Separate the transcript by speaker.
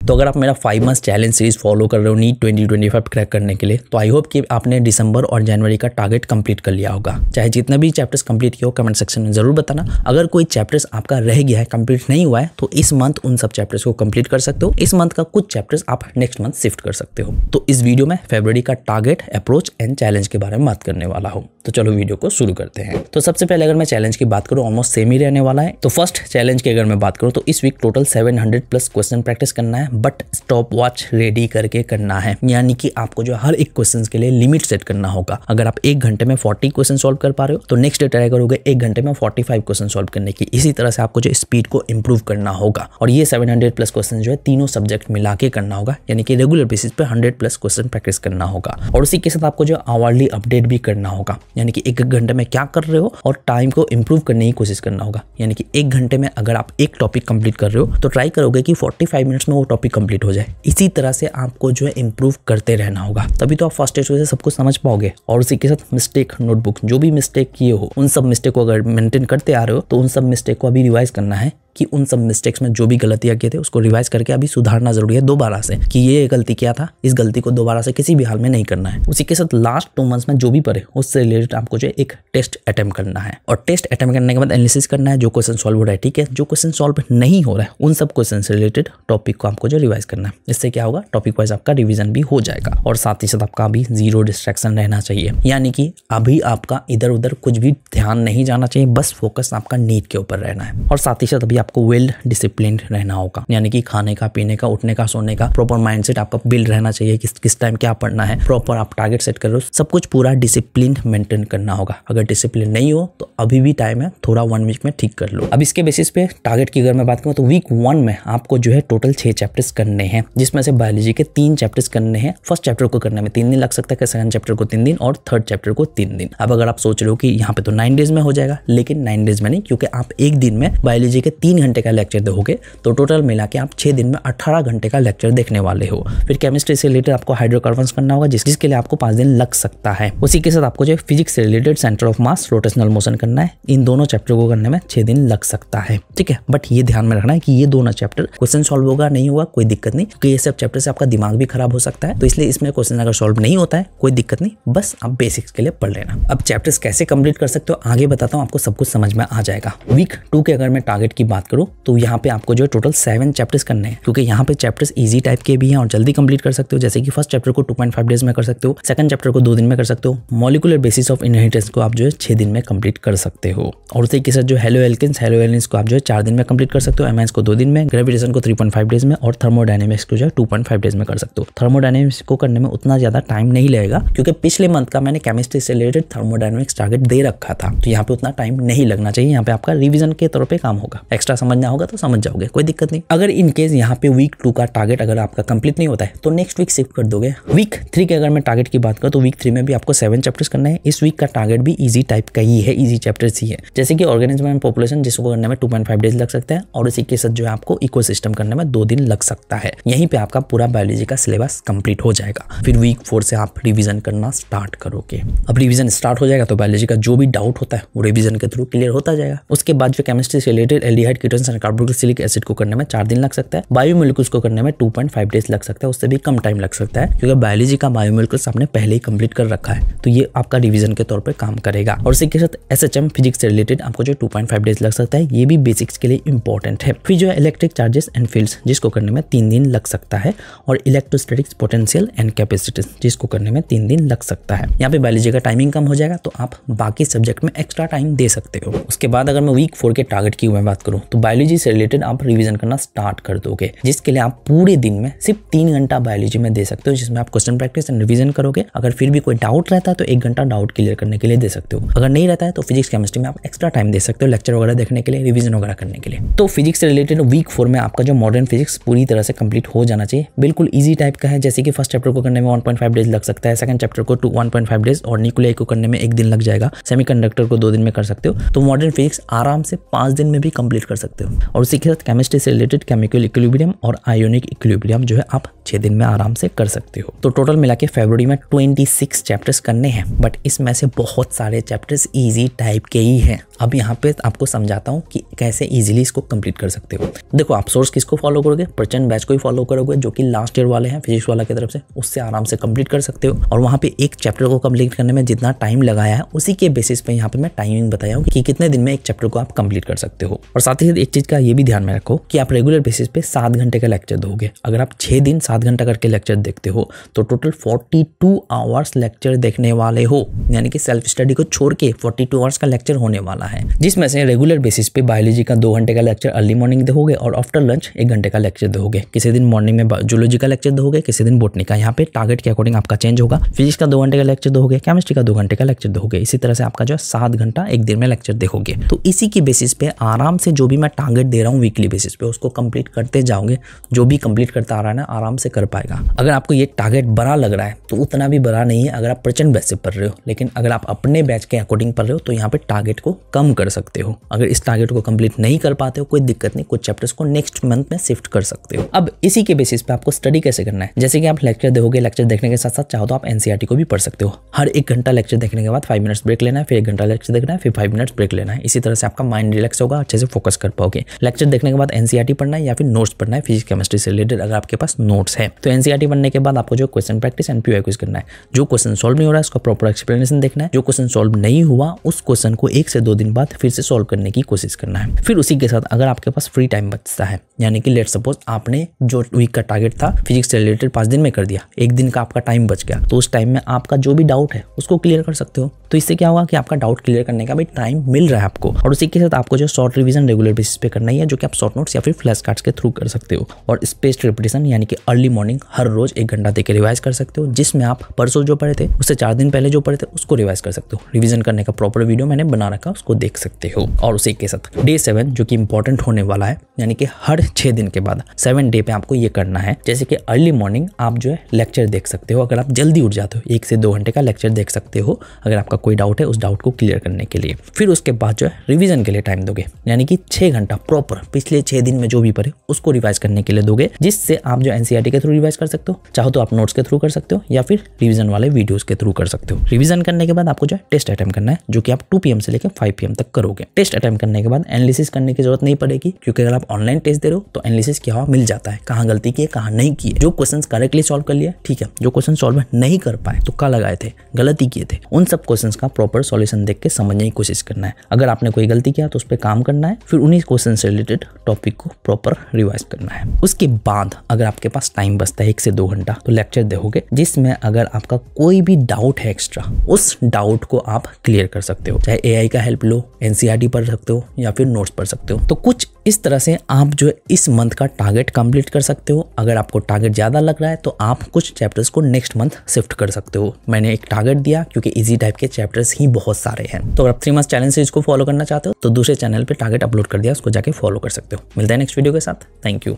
Speaker 1: तो अगर आप मेरा 5 मंथ चैलेंज सीरीज फॉलो कर रहे हो नीट 2025 क्रैक करने के लिए, तो आई होप कि आपने दिसंबर और जनवरी का टारगेट कंप्लीट कर लिया होगा। चाहे जितना भी चैप्टर्स कंप्लीट किया हो कमेंट सेक्शन में जरूर बताना। अगर कोई चैप्टर्स आपका रह गया है, कंप्लीट नहीं हुआ है, तो इस मंथ उन सब चैप्टर्स को कंप्लीट कर सकते हो। इस मंथ का कुछ चैप्टर्स आप नेक्स्ट मंथ शिफ्ट कर सकते हो। तो इस वीडियो में फरवरी का टारगेट, अप्रोच एंड चैलेंज के बारे में बात करने वाला हूँ। तो चलो वीडियो को शुरू करते हैं। तो सबसे पहले अगर मैं चैलेंज की बात करूँ, ऑलमोस्ट सेम ही रहने वाला है। तो फर्स्ट चैलेंज की अगर मैं बात करूँ तो इस वीक टोटल 700+ क्वेश्चन प्रैक्टिस करना है, बट स्टॉप वॉच रेडी करके करना है। यानी कि आपको जो हर एक क्वेश्चन के लिए लिमिट सेट करना होगा। अगर आप 1 घंटे में 40 क्वेश्चन सॉल्व कर पा रहे हो तो नेक्स्ट डे ट्राई करोगे 1 घंटे में 45 क्वेश्चन सॉल्व करने की। इसी तरह से आपको जो स्पीड को इंप्रूव करना होगा। और ये 700+ क्वेश्चन जो है तीनों सब्जेक्ट मिला के करना होगा, यानी कि रेगुलर बेसिस पे 100+ क्वेश्चन प्रैक्टिस करना होगा। और उसी के साथ आपको जो आवरली अपडेट भी करना होगा, यानी कि 1 घंटे में क्या कर रहे हो और टाइम को इंप्रूव करने की कोशिश करना होगा। यानी कि 1 घंटे में अगर आप एक टॉपिक कंप्लीट कर रहे हो तो ट्राई करोगे कि 45 मिनट्स में वो टॉपिक कंप्लीट हो जाए। इसी तरह से आपको जो है इंप्रूव करते रहना होगा, तभी तो आप फर्स्ट स्टेज से सब कुछ समझ पाओगे। और उसी के साथ मिस्टेक नोटबुक, जो भी मिस्टेक किए हो उन सब मिस्टेक को अगर मेंटेन करते आ रहे हो तो उन सब मिस्टेक को अभी रिवाइज करना है कि उन सब मिस्टेक्स में जो भी गलतियां किए थे उसको रिवाइज करके अभी सुधारना जरूरी है दोबारा से, कि ये गलती किया था, इस गलती को दोबारा से किसी भी हाल में नहीं करना है। उसी के साथ लास्ट 2 मंथ्स में जो भी पढ़े उससे रिलेटेड आपको जो एक टेस्ट अटेम्प्ट करना है। और टेस्ट अटेम्प्ट करने के बाद एनालिसिस करना है, जो क्वेश्चन सॉल्व हो रहा है ठीक है, जो क्वेश्चन सॉल्व नहीं हो रहा है उन सब क्वेश्चन से रिलेटेड टॉपिक को आपको जो रिवाइज करना है। इससे क्या होगा, टॉपिक वाइज आपका रिविजन भी हो जाएगा। और साथ ही साथ आपका अभी 0 डिस्ट्रैक्शन रहना चाहिए, यानी कि अभी आपका इधर उधर कुछ भी ध्यान नहीं जाना चाहिए, बस फोकस आपका नीट के ऊपर रहना है। और साथ ही साथ अभी आपको वेल डिसिप्लिन रहना होगा, यानी कि खाने का, पीने का, उठने का, सोने का प्रॉपर माइंडसेट आपका बिल्ड रहना चाहिए। किस टाइम क्या पढ़ना है, प्रॉपर आप टारगेट सेट कर रहे हो, सब कुछ पूरा डिसिप्लिन मेंटेन करना होगा। अगर डिसिप्लिन नहीं हो तो अभी भी टाइम है, थोड़ा 1 वीक में ठीक कर लो। अब इसके बेसिस पे टारगेट की अगर मैं बात करूं तो वीक 1 में आपको जो है टोटल 6 चैप्टर्स करने हैं, जिसमें से बायोलॉजी के 3 चैप्टर्स करने हैं। फर्स्ट चैप्टर को करने में 3 दिन लग सकता है, सेकंड चैप्टर को 3 दिन और थर्ड चैप्टर को 3 दिन। अब अगर आप सोच रहे हो कि यहाँ पे तो 9 डेज में हो जाएगा, लेकिन 9 डेज में नहीं, क्योंकि आप एक दिन में बायोलॉजी के 3 घंटे का लेक्चर दोगे तो टोटल मिला के आप 6 दिन में 18 घंटे का लेक्चर देखने वाले हो। फिर केमिस्ट्री से रिलेटेड आपको हाइड्रोकार्बन्स करना होगा, जिसके लिए आपको 5 दिन लग सकता है। उसी के साथ आपको जो फिजिक्स से related centre of mass, rotational motion करना है। इन दोनों चैप्टर को करने में 6 दिन लग सकता है, ठीक है। बट ये ध्यान में रखना है कि ये दोनों चैप्टर क्वेश्चन सॉल्व होगा नहीं होगा कोई दिक्कत नहीं, क्योंकि ये सब चैप्टर से आपका दिमाग भी खराब हो सकता है। तो इसलिए इसमें क्वेश्चन अगर सॉल्व नहीं होता है कोई दिक्कत नहीं, बस आप बेसिक्स के लिए पढ़ लेना। अब चैप्टर्स कैसे कंप्लीट कर सकते हो आगे बताता हूँ, आपको सब कुछ समझ में आ जाएगा। वीक 2 के अगर मैं टारगेट की बात करूँ तो यहाँ पे आपको जो टोटल 7 चैप्टर्स करने हैं, क्योंकि यहाँ पे चैप्टर्स इजी टाइप के भी हैं और जल्दी कंप्लीट कर सकते हो। जैसे कि फर्स्ट चैप्टर को 2.5 डेज में कर सकते हो, सेकंड चैप्टर को 2 दिन में कर सकते हो, मॉलिक्यूलर बेसिस ऑफ इनहेरिटेंस को आप जो है 6 दिन में कंप्लीट कर सकते हो। और उसी के साथ जो हेलो एल्केन्स को आप जो है 4 दिन में कंप्लीट कर सकते हो, एमाइंस को 2 दिन में, ग्रेविटेशन को 3.5 डेज में और थर्मोडायनेमिक्स को जो है 2.5 डेज में कर सकते हो। थर्मोडायनेमिक्स को करने में उतना ज्यादा टाइम नहीं लगेगा, क्योंकि पिछले मंथ का मैंने केमिस्ट्री से रिलेटेड थर्मोडायनेमिक्स टारगेट दे रखा था, तो यहाँ पे उतना टाइम नहीं लगना चाहिए। यहाँ पे आपका रिविजन के तौर पे काम होगा, एक्स्ट्रा समझना होगा तो समझ जाओगे, कोई दिक्कत नहीं। अगर इन केस यहाँ पे वीक 2 का टारगेट अगर आपका कंप्लीट नहीं होता है तो नेक्स्ट वीक शिफ्ट कर दोगे। वीक 3 के अगर मैं टारगेट की बात करूँ तो वीक 3 में भी आपको 7 चैप्टर्स करना है। इस वीक का टारगेट भी इजी टाइप का ही है, इजी चैप्टर्स ही है, जैसे कि ऑर्गेनिज्म एंड पॉपुलेशन, जिसको करने में 2.5 डेज लग सकता है। और इसी के साथ जो है आपको इकोसिस्टम करने में 2 दिन लग सकता है। यहीं पे आपका पूरा बायोलॉजी का सिलेबस कंप्लीट हो जाएगा। फिर वीक 4 से आप रिविजन करना स्टार्ट करोगे। अब रिविजन स्टार्ट हो जाएगा तो बायोलॉजी का जो भी डाउट होता है वो रिविजन के थ्रू क्लियर होता जाएगा। उसके बाद जो केमिस्ट्री से related aldehyde, ketones and carboxylic acid को करने में 4 दिन लग सकता है। बायोमोलिक्यूल्स को करने में 2.5 डेज लग सकता है, उससे भी कम टाइम लग सकता है, क्योंकि बायोलॉजी का बायोमोलिक्यूल्स आपने पहले ही कंप्लीट कर रखा है, तो ये आपका रिवीजन के तौर पे काम करेगा। और इसी के साथ एसएचएम फिजिक्स से रिलेटेड आपको जो 2.5 डेज लग सकता है, ये भी बेसिक्स के लिए इंपॉर्टेंट है। फिर जो है इलेक्ट्रिक चार्जेस एंड फील्ड्स, जिसको करने में 3 दिन लग सकता है। और इलेक्ट्रोस्टैटिक्स, पोटेंशियल एंड कैपेसिटेंस, जिसको करने में 3 दिन लग सकता है। यहाँ पे बायोलॉजी का टाइमिंग कम हो जाएगा, तो आप बाकी सब्जेक्ट में एक्स्ट्रा टाइम दे सकते हो। उसके बाद अगर मैं वीक 4 के टारगेट की मैं बात करूँ तो बायोलॉजी से रिलेटेड आप रिविजन करना स्टार्ट कर दोगे, जिसके लिए आप पूरे दिन में सिर्फ 3 घंटा बायोलॉजी में दे सकते हो, जिसमें आप क्वेश्चन प्रैक्टिस एंड रिवीजन करोगे। अगर फिर भी कोई डाउट रहता है तो 1 घंटा डाउट क्लियर करने के लिए दे सकते हो। अगर नहीं रहता है तो फिजिक्स केमिस्ट्री में आप एक्स्ट्रा टाइम दे सकते हो, लेक्चर वगैरह देखने के लिए, रिवीजन वगैरह करने के लिए। तो फिजिक्स से रिलेटेड वीक 4 में आपका जो मॉडर्न फिजिक्स पूरी तरह से कंप्लीट हो जाना चाहिए। बिल्कुल इजी टाइप का है, जैसे कि फर्स्ट चैप्टर को करने में 1.5 डेज लग सकता है, सेकंड चैप्टर को 1.5 डेज और न्यूक्लियाई को करने में 1 दिन लग जाएगा, सेमीकंडक्टर को 2 दिन में कर सकते हो। तो मॉडर्न फिजिक्स आराम से 5 दिन में भी कंप्लीट कर कर सकते हो। और उसी के साथ केमिस्ट्री से रिलेटेड केमिकल इक्विलिब्रियम और आयोनिक इक्विलिब्रियम जो है आप 6 दिन में आराम से कर सकते हो। तो टोटल मिला के फरवरी में 26 चैप्टर्स करने हैं, बट इसमें से बहुत सारे चैप्टर्स इजी टाइप के ही हैं। अब यहाँ पे आपको समझाता हूँ कि कैसे इजीली इसको कंप्लीट कर सकते हो। देखो, आप सोर्स किसको फॉलो करोगे? प्रचंड बैच को ही फॉलो करोगे, जो कि लास्ट ईयर वाले हैं फिजिक्स वाला की तरफ से, उससे आराम से कंप्लीट कर सकते हो। और वहाँ पे एक चैप्टर को कंप्लीट करने में जितना टाइम लगाया है उसी के बेसिस पे यहाँ पे मैं टाइमिंग बताया हूँ कि कितने दिन में एक चैप्टर को आप कंप्लीट कर सकते हो। और साथ ही साथ एक चीज का ये भी ध्यान में रखो कि आप रेगुलर बेसिस पे 7 घंटे का लेक्चर दोगे। अगर आप 6 दिन 7 घंटा करके लेक्चर देखते हो तो टोटल 42 आवर्स लेक्चर देखने वाले हो, यानी कि सेल्फ स्टडी को छोड़ के 42 आवर्स का लेक्चर होने वाला है, जिसमें से रेगुलर बेसिस पे बायोलॉजी का 2 घंटे का लेक्चर अर्ली मॉर्निंग दोगे और आफ्टर लंच 1 घंटे का लेक्चर दोगे। किसी दिन मॉर्निंग में जूलॉजी का लेक्चर दोगे, किसी दिन बॉटनी का। यहाँ पे टारगेट के अकॉर्डिंग आपका चेंज होगा। फिजिक्स का 2 घंटे का लेक्चर दोगे, केमिस्ट्री का 2 घंटे का लेक्चर दोगे। इसी तरह से आपका जो 7 घंटा एक दिन में लेक्चर देखोगे। तो इसी की बेसिस पे आराम से जो भी मैं टारगेट दे रहा हूँ वीकली बेसिस पे उसको कंप्लीट करते जाओगे। जो भी कंप्लीट करता आ रहा है ना आराम से कर पाएगा। अगर आपको ये टारगेट बड़ा लग रहा है तो उतना भी बड़ा नहीं है अगर आप प्रचंड बैच से पढ़ रहे हो, लेकिन अगर आप अपने बैच के अकॉर्डिंग पढ़ रहे हो तो यहाँ पे टारगेट को कम कर सकते हो। अगर इस टारगेट को कंप्लीट नहीं कर पाते हो कोई दिक्कत नहीं, कुछ चैप्टर्स को नेक्स्ट मंथ में शिफ्ट कर सकते हो। अब इसी के बेसिस पे आपको स्टडी कैसे करना है, जैसे कि आप लेक्चर देखोगे, लेक्चर देखने के साथ साथ चाहो तो आप एनसीईआरटी को भी पढ़ सकते हो। हर 1 घंटा लेक्चर देखने के बाद 5 मिनट्स ब्रेक लेना है, फिर 1 घंटा लेक्चर देखना है, फिर 5 मिनट्स ब्रेक लेना है। इसी तरह से आपका माइंड रिलैक्स होगा, अच्छे से फोकस कर पाओगे। लेक्चर देखने के बाद एनसीईआरटी पढ़ना है या फिर नोट्स पढ़ना है फिजिक्स केमिस्ट्री से रिलेटेड अगर आपके पास नोट्स है तो। एनसीईआरटी पढ़ने के बाद आपको जो question practice and PY quiz करना है। जो क्वेश्चन सॉल्व नहीं हो रहा है उसका प्रॉपर एक्सप्लेनेशन देखना है। जो क्वेश्चन सॉल्व नहीं हुआ उस क्वेश्चन को 1 से 2 दिन बाद फिर से सॉल्व करने की कोशिश करना है। फिर उसी के साथ अगर आपके पास फ्री टाइम बचता है, यानी कि लेट सपोज आपने जो वीक का टारगेट था फिजिक्स से रिलेटेड 5 दिन में कर दिया, 1 दिन का आपका टाइम बच गया, तो उस टाइम में आपका जो भी डाउट है उसको क्लियर कर सकते हो। तो इससे क्या होगा कि आपका डाउट क्लियर करने का भी टाइम मिल रहा है आपको। और उसी के साथ आपको जो शॉर्ट रिवीजन रेगुलर बेसिस पे करना ही है, जो कि आप शॉर्ट नोट्स या फिर फ्लैश कार्ड्स के थ्रू कर सकते हो। और स्पेस्ड रिपीटिशन यानी कि अर्ली मॉर्निंग हर रोज 1 घंटा देकर रिवाइज कर सकते हो, जिसमें आप परसों जो पढ़े थे उससे 4 दिन पहले जो पढ़े थे उसको रिवाइज कर सकते हो। रिवीजन करने का प्रॉपर वीडियो मैंने बना रखा, उसको देख सकते हो। और उसी के साथ डे 7 जो कि इंपॉर्टेंट होने वाला है, यानी कि हर 6 दिन के बाद 7 डे पे आपको ये करना है। जैसे कि अर्ली मॉर्निंग आप जो है लेक्चर देख सकते हो, अगर आप जल्दी उठ जाते हो 1 से 2 घंटे का लेक्चर देख सकते हो अगर आपका कोई डाउट है उस डाउट को क्लियर करने के लिए। फिर उसके बाद जो है रिवीजन के लिए टाइम दोगे, यानी कि 6 घंटा प्रॉपर पिछले 6 दिन में जो भी पढ़े उसको रिवाइज करने के लिए दोगे, जिससे आप जो एनसीईआरटी के थ्रू रिवाइज कर सकते हो, चाहो तो आप नोट्स के थ्रू कर सकते हो या फिर रिवीजन वाले वीडियोस के थ्रू कर सकते हो। रिवीजन करने के बाद आपको जो है टेस्ट अटेम्प्ट करना है, जो कि आप 2 PM से लेकर 5 PM तक करोगे। टेस्ट अटेम्प्ट करने के बाद एनालिसिस करने की जरूरत नहीं पड़ेगी, क्योंकि अगर आप ऑनलाइन टेस्ट दे रहे हो तो एनालिसिस क्या हुआ मिल जाता है, कहाँ गलती की है कहाँ नहीं की है। जो क्वेश्चन करेक्टली सॉल्व कर लिया ठीक है, जो क्वेश्चन सॉल्व नहीं कर पाए, तुक्का लगाए थे, गलती किए थे, उन सब क्वेश्चन का प्रॉपर सॉल्यूशन देख के समझने की कोशिश करना है। अगर आपने कोई गलती किया तो उस पर काम करना है, फिर उन्हीं क्वेश्चन से रिलेटेड टॉपिक को प्रॉपर रिवाइज करना है। उसके बाद अगर आपके पास टाइम बचता है 1 से 2 घंटा तो लेक्चर देखोगे, जिसमें अगर आपका कोई भी डाउट है एक्स्ट्रा उस डाउट को आप क्लियर कर सकते हो। चाहे AI का हेल्प लो, एनसीईआरटी पढ़ सकते हो या फिर नोट्स पढ़ सकते हो। तो कुछ इस तरह से आप जो है इस मंथ का टारगेट कंप्लीट कर सकते हो। अगर आपको टारगेट ज्यादा लग रहा है तो आप कुछ चैप्टर्स को नेक्स्ट मंथ शिफ्ट कर सकते हो। मैंने एक टारगेट दिया क्योंकि इजी टाइप के चैप्टर्स ही बहुत सारे हैं। तो अगर आप 3 मंथ चैलेंज से इसको फॉलो करना चाहते हो तो दूसरे चैनल पे टारगेट अपलोड कर दिया, उसको जाके फॉलो कर सकते हो। मिलते हैं नेक्स्ट वीडियो के साथ। Thank you.